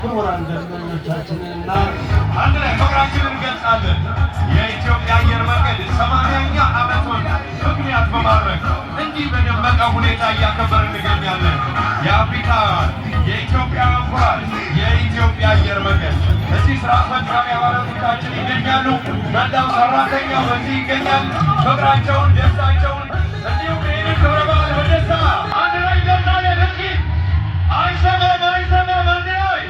ክቡራን ደንበኞቻችንና አንድ ላይ ፍቅራችንን እንገልጻለን። የኢትዮጵያ አየር መንገድ 80ኛ ዓመቱን ምክንያት በማድረግ እንዲህ በደመቀ ሁኔታ እያከበርን እንገኛለን። የአፍሪካ የኢትዮጵያ ኩራት የኢትዮጵያ አየር መንገድ እዚህ ስራ አስፈጻሚ አባላቶቻችን ይገኛሉ። መላው ሰራተኛው በዚህ ይገኛል። ፍቅራቸውን፣ ደስታቸውን እንዲሁም ይህንን ክብረ በዓል በደስታ አንድ ላይ ይገልጻለን። እስኪ አይሰማም አይሰማም አንድ ላይ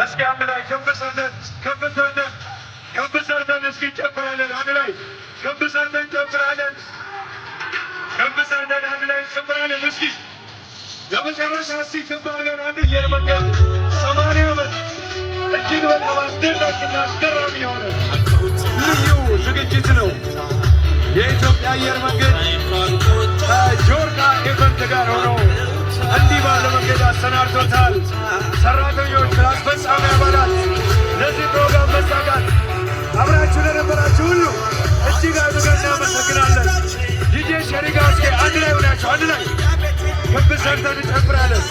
እስኪ አንድ ላይ ከብሰን እስኪ እንጨፍራለን። አንድ ላይ ከብሰን እንጨፍራለን። ከብሰን አንድ ላይ እንጨፍራለን። እስኪ ለመጨረሻ እስኪ ትባለን አንድ አየር መንገድ 80 ዓመት እጅግ በጣም አስደናቂና አስገራሚ የሆነ ልዩ ዝግጅት ነው። የኢትዮጵያ አየር መንገድ ከጆርጋ ኢቨንት ጋር ሆኖ እንዲህ ባለ መንገድ አሰናድቶታል። ሰራተኞች፣ ስራ አስፈጻሚ አባላት ለዚህ ፕሮግራም መሳካት አብራችሁ ለነበራችሁ ሁሉ እጅግ አድርገን እናመሰግናለን። ዲጄ ሸሪጋ እስኪ አንድ ላይ ሆናችሁ አንድ ላይ ክብ ሰርተን እንጨፍራለን።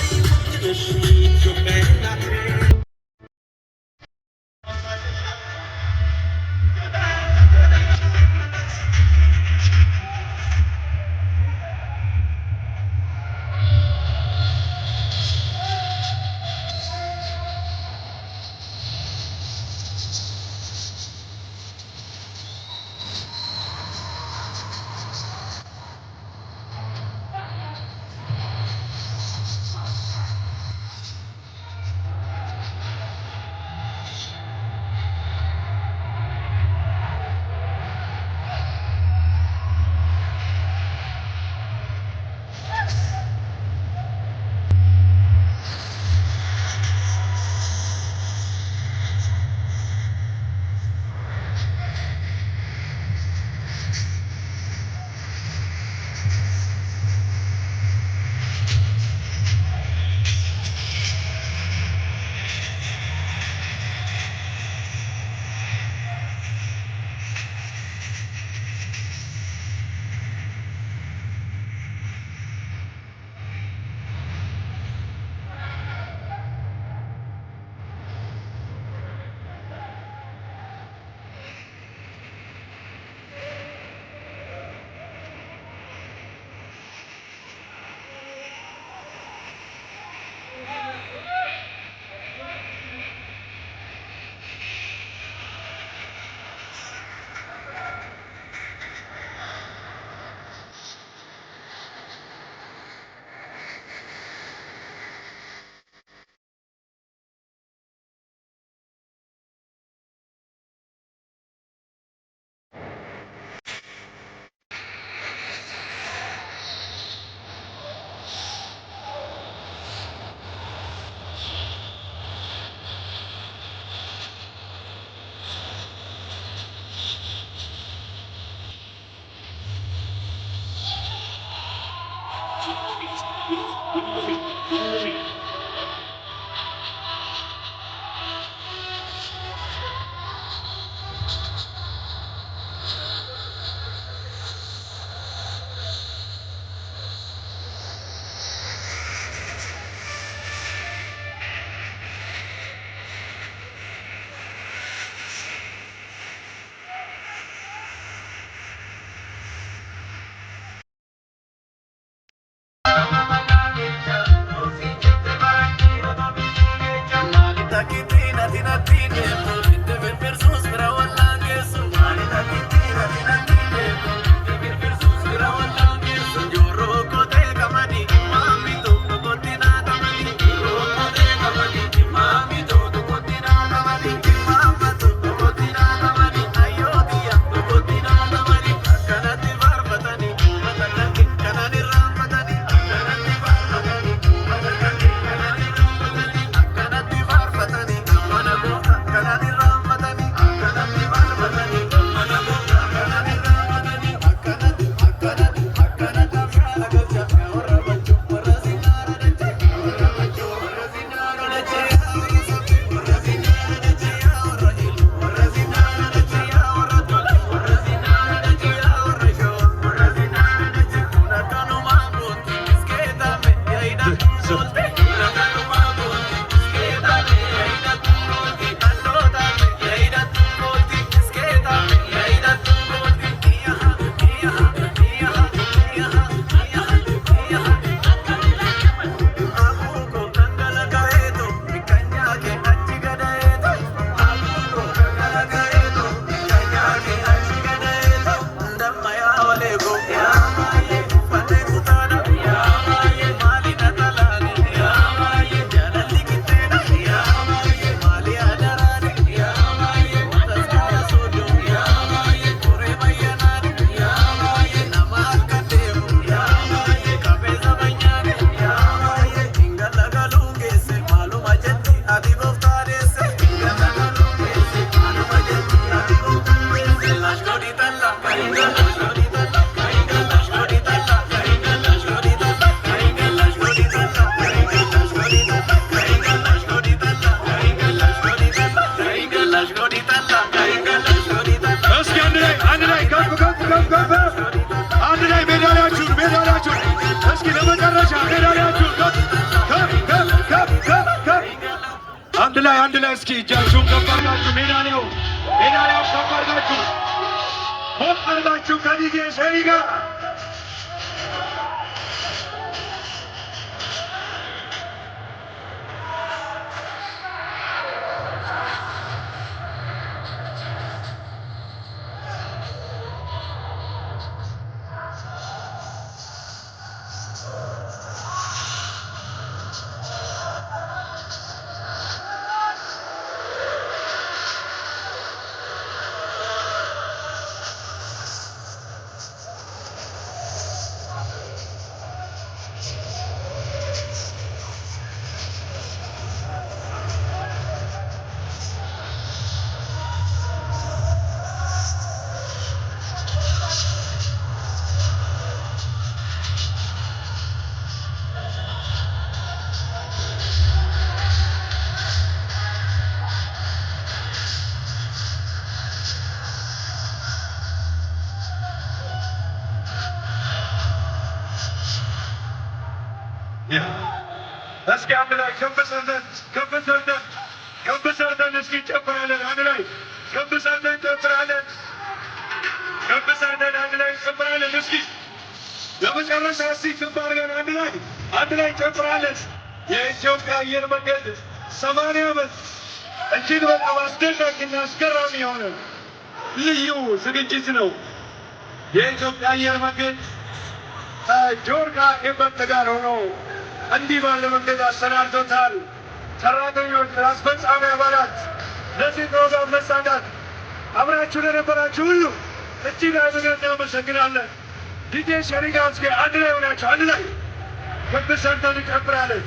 እስኪ እጃችሁን ከፍ አድርጋችሁ ሜዳሊያው ከፍ አድርጋችሁ ሞቅ አድርጋችሁ ከዲጄ ሸሪ ጋር እስኪ አንድ ላይ ከፍ ሰርተን እስኪ እንጨፍራለን። አንድ ላይ ከፍ ሰርተን እንጨፍራለን። አንድ ላይ እንጨፍራለን። እስኪ ለመጨረሻ እስኪ ከፍ አድርገን አንድ ላይ እንጨፍራለን። የኢትዮጵያ አየር መንገድ 80 ዓመት እጅግ በጣም አስደናቂና አስገራሚ የሆነ ልዩ ዝግጅት ነው። የኢትዮጵያ አየር መንገድ ጆርጋ ኤበርት ጋር ሆኖ እንዲህ ባለ መንገድ አሰናድቶታል። ሰራተኞች፣ አስፈጻሚ አባላት፣ ለዚህ ፕሮግራም መሳካት አብራችሁ ለነበራችሁ ሁሉ እጅግ አድርገን እናመሰግናለን። ዲጄ ሸሪ ጋር እስኪ አንድ ላይ ሆናችሁ አንድ ላይ ከፍ ሰርተን እንጨፍራለን።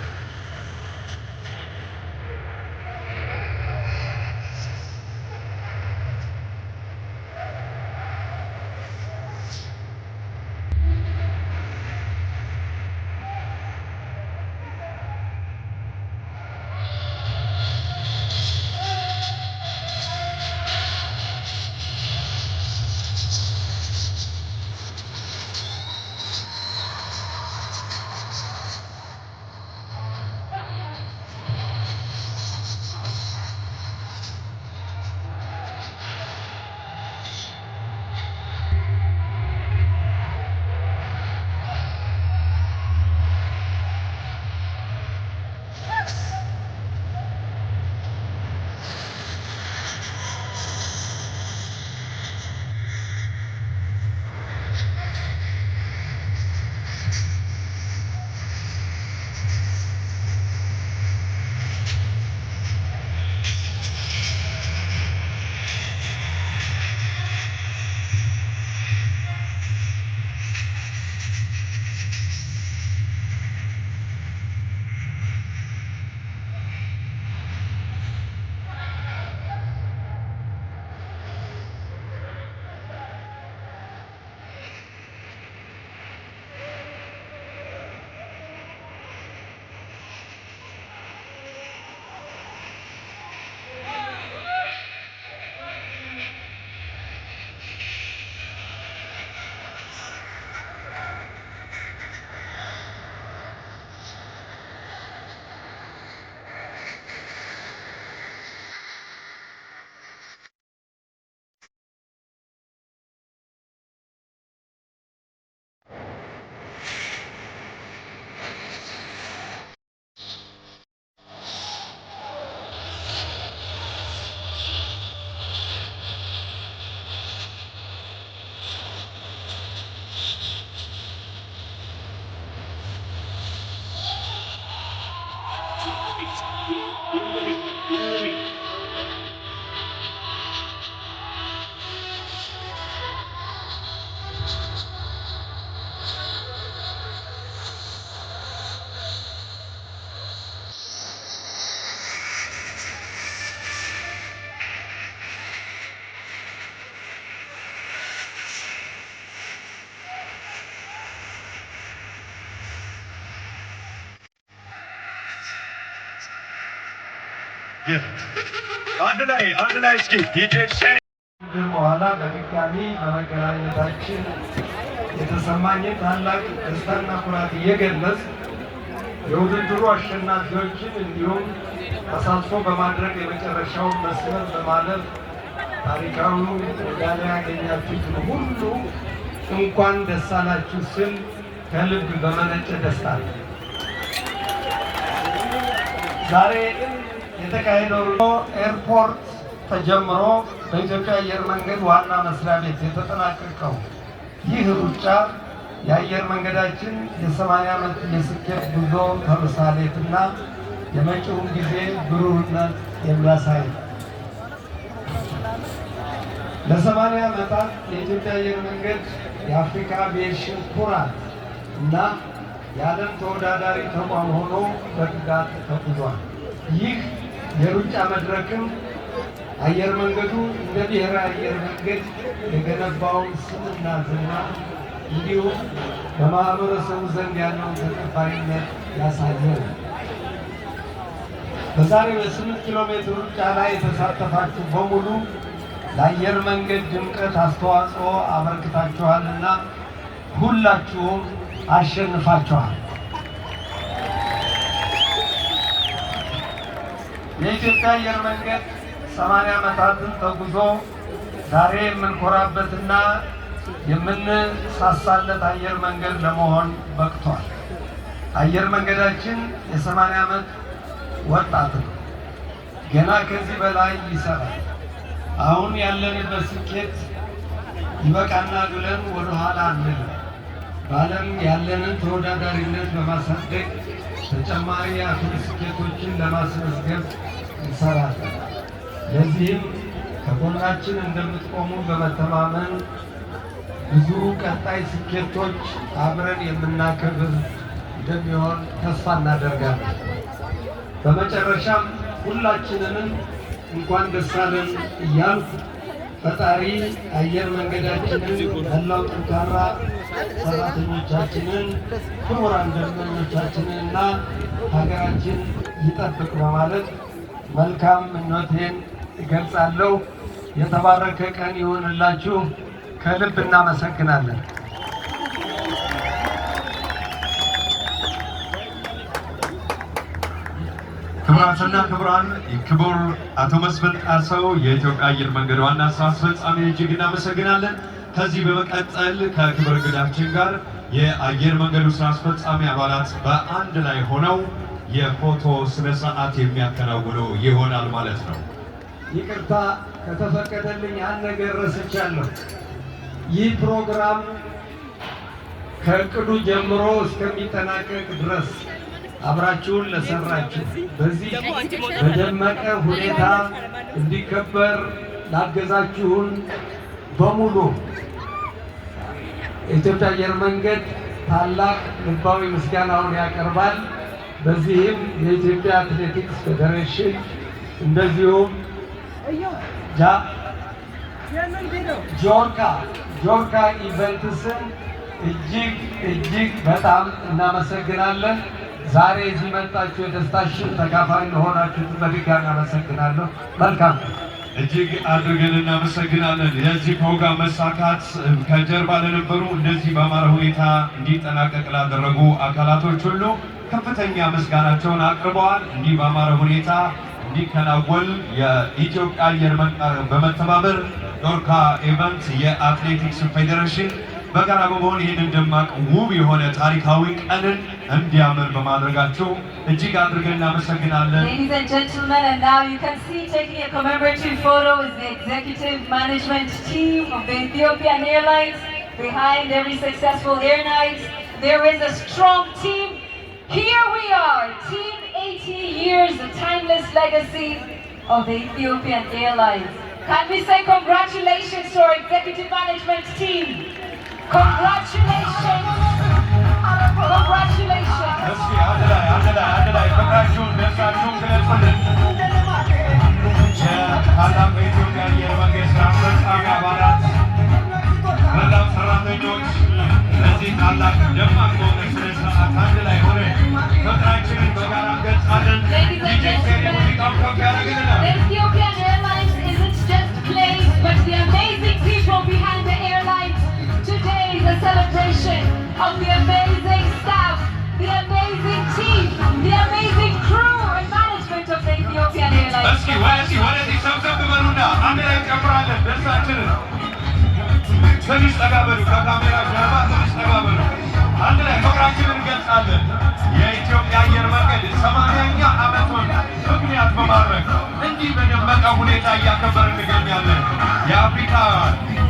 አንድ ላይ እስኪ ዲጄ ሸሪ በኋላ በድጋሚ በመገናኘታችን የተሰማኝን ታላቅ ደስታና ኩራት እየገለጽ የውድድሩ አሸናፊዎችን እንዲሁም ተሳትፎ በማድረግ የመጨረሻውን መስመር በማለፍ ታሪካዊ ሜዳሊያ ያገኛችሁትን ሁሉ እንኳን ደስ አላችሁ ስል ከልብ በመነጨ ደስታ ነው። ዛሬ የተካሄደው ኤርፖርት ተጀምሮ በኢትዮጵያ አየር መንገድ ዋና መስሪያ ቤት የተጠናቀቀው ይህ ሩጫ የአየር መንገዳችን የ80 ዓመት የስኬት ጉዞ ተምሳሌትና የመጪውን ጊዜ ብሩህነት የሚያሳይ ነው። ለ80 ዓመታት የኢትዮጵያ አየር መንገድ የአፍሪካ አቪዬሽን ኩራት እና የዓለም ተወዳዳሪ ተቋም ሆኖ በትጋት ተጉዟል። ይህ የሩጫ መድረክም አየር መንገዱ እንደ ብሔራዊ አየር መንገድ የገነባውን ስምና ዝና እንዲሁም በማህበረሰቡ ዘንድ ያለውን ተቀባይነት ያሳየ ነው። በዛሬው የ8 ኪሎ ሜትር ሩጫ ላይ የተሳተፋችሁ በሙሉ ለአየር መንገድ ድምቀት አስተዋጽኦ አበርክታችኋልና ሁላችሁም አሸንፋችኋል። የኢትዮጵያ አየር መንገድ 80 ዓመታትን ተጉዞ ዛሬ የምንኮራበትና የምንሳሳለት አየር መንገድ ለመሆን በቅቷል። አየር መንገዳችን የ80 ዓመት ወጣት ነው። ገና ከዚህ በላይ ይሰራል። አሁን ያለንበት ስኬት ይበቃናል ብለን ወደ ኋላ አንልም። በዓለም ያለንን ተወዳዳሪነት በማሳደግ ተጨማሪ የአፍሪካ ስኬቶችን ለማስመዝገብ እንሰራለን። ለዚህም ከጎናችን እንደምትቆሙ በመተማመን ብዙ ቀጣይ ስኬቶች አብረን የምናከብር እንደሚሆን ተስፋ እናደርጋለን። በመጨረሻም ሁላችንንም እንኳን ደስ አለን እያልኩ ፈጣሪ አየር መንገዳችንን መላው ጠንካራ ሰራተኞቻችንን ክቡራን ደንበኞቻችንን እና ሀገራችን ይጠብቅ በማለት መልካም ምኞቴን እገልጻለሁ። የተባረከ ቀን ይሆንላችሁ። ከልብ እናመሰግናለን። ክቡራትና ክቡራን፣ ክቡር አቶ መስፍን ጣሰው የኢትዮጵያ አየር መንገድ ዋና ስራ አስፈጻሚ እጅግ እናመሰግናለን። ከዚህ በመቀጠል ከክብር እንግዳችን ጋር የአየር መንገዱ ስራ አስፈጻሚ አባላት በአንድ ላይ ሆነው የፎቶ ስነ ስርዓት የሚያከናውኑ ይሆናል ማለት ነው። ይቅርታ ከተፈቀደልኝ አንድ ነገር ረስቻለሁ። ይህ ፕሮግራም ከእቅዱ ጀምሮ እስከሚጠናቀቅ ድረስ አብራችሁን ለሰራችሁ በዚህ በደመቀ ሁኔታ እንዲከበር ላገዛችሁን በሙሉ የኢትዮጵያ አየር መንገድ ታላቅ ልባዊ ምስጋናውን ያቀርባል። በዚህም የኢትዮጵያ አትሌቲክስ ፌዴሬሽን እንደዚሁም ጆርካ ኢቨንትስን እጅግ በጣም እናመሰግናለን። ዛሬ እዚህ መጣችሁ የደስታችን ተካፋይ ለሆናችሁ በድጋሚ አመሰግናለሁ። መልካም እጅግ አድርገን እናመሰግናለን። የዚህ ፕሮግራም መሳካት ከጀርባ ለነበሩ እንደዚህ በአማረ ሁኔታ እንዲጠናቀቅ ላደረጉ አካላቶች ሁሉ ከፍተኛ ምስጋናቸውን አቅርበዋል። እንዲህ በአማረ ሁኔታ እንዲከናወን የኢትዮጵያ አየር መንገድ በመተባበር ጆርካ ኢቨንት የአትሌቲክስ ፌዴሬሽን በጋራ በመሆን ይህንን ደማቅ ውብ የሆነ ታሪካዊ ቀንን እንዲያምር በማድረጋቸው እጅግ አድርገን እናመሰግናለን። Ladies and gentlemen, and now you can see taking a commemorative photo is the executive management team of the Ethiopian Airlines. Behind every successful airline, there is a strong team. Here we are, Team 80 Years, the timeless legacy of the Ethiopian Airlines. Can we say congratulations to our executive management team? Congratulations! Congratulations! ታላቅ በኢትዮጵያ አየር መንገድ ስራ አስፈጻሚ አባላት፣ መላው ሰራተኞች ለዚህ ታላቅ ደማቅ በሆነ ስነ ስርዓት አንድ ላይ ሆነን ፍቅራችንን በጋራ እንገልጻለን። ሙዚቃውን ከፍ ያደርግልናል። The Ethiopian Airlines isn't just planes, but the amazing people behind the airlines. Today is a celebration of the amazing staff, the amazing team. ወደዚህ ሰብሰብ በሉና አንድ ላይ እንጨምራለን ደስታችንን። ትንሽ ጠጋ በሉ፣ ከካሜራ ጀርባ ትንሽ ጠጋ በሉ። አንድ ላይ ፍቅራችንን እንገልጻለን። የኢትዮጵያ አየር መንገድ 80ኛ ዓመቱን ምክንያት በማድረግ እንዲህ በደመቀ ሁኔታ እያከበር እንገኛለን። የአፍሪካ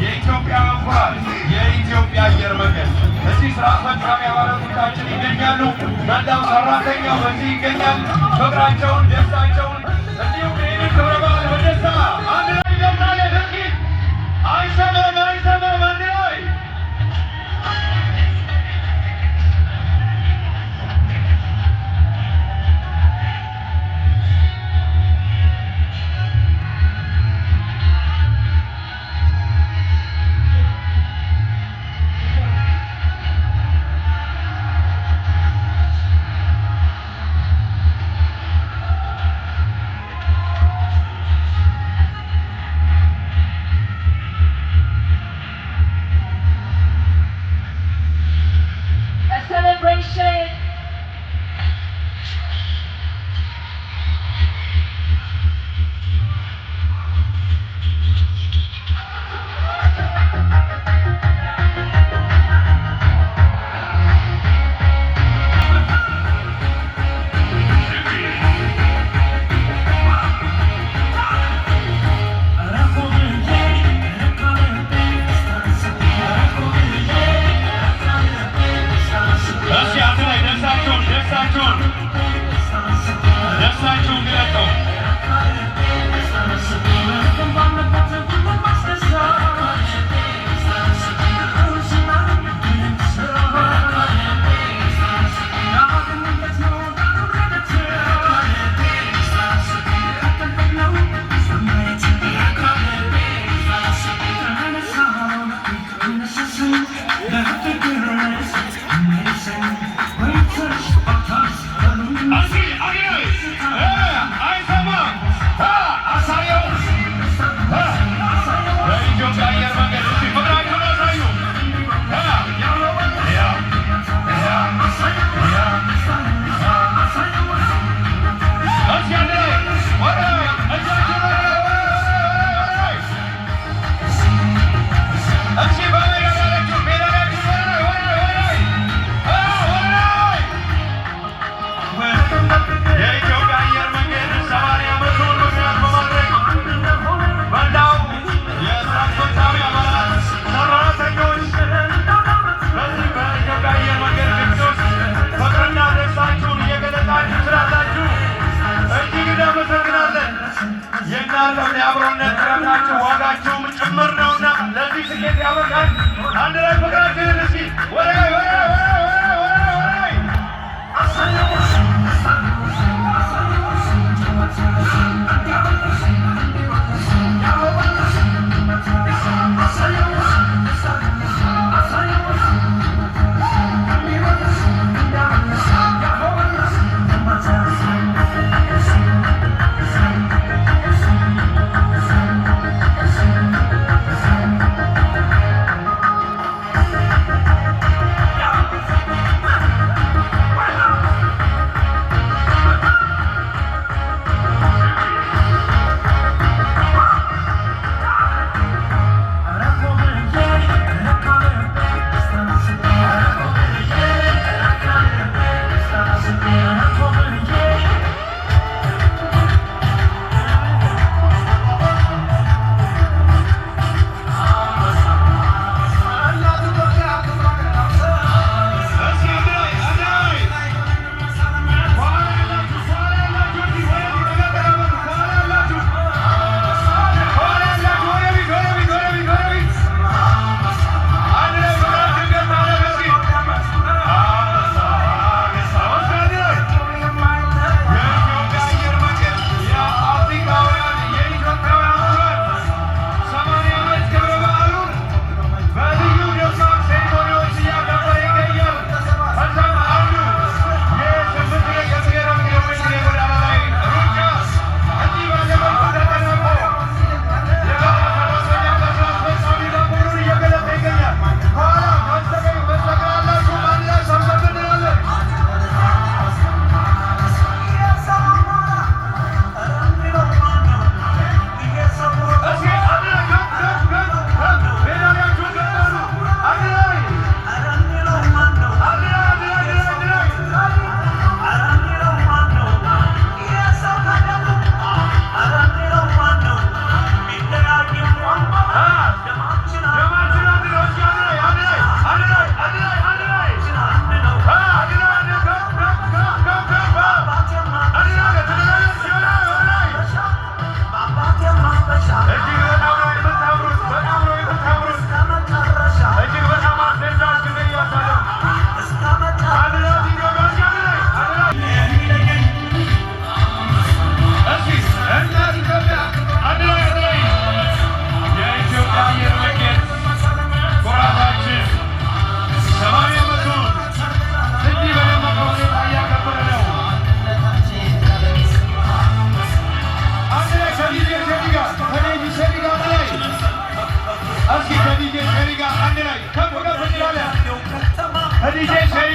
የኢትዮጵያ ኩራት የኢትዮጵያ አየር መንገድ እዚህ ስራ አስፈጻሚ አባላቶቻችን ይገኛሉ። መላው ሰራተኛው በዚህ ይገኛል። ፍቅራቸውን፣ ደስታቸውን እንዲሁም ይህንን ክብረ በዓል በደስታ አንድ ላይ ይገልጻለን። እስኪ አይሰማም አይሰማም አንድ ላይ celebration. የእናንተም የአብሮነት ጥረታችሁ ዋጋችሁም ጭምር ነውና ለዚህ ስኬት ያበቃል። አንድ ላይ ፍቅራችንን እስኪ ወላይ ወላይ ወላይ ወላይ ከዲጄ ሴሪ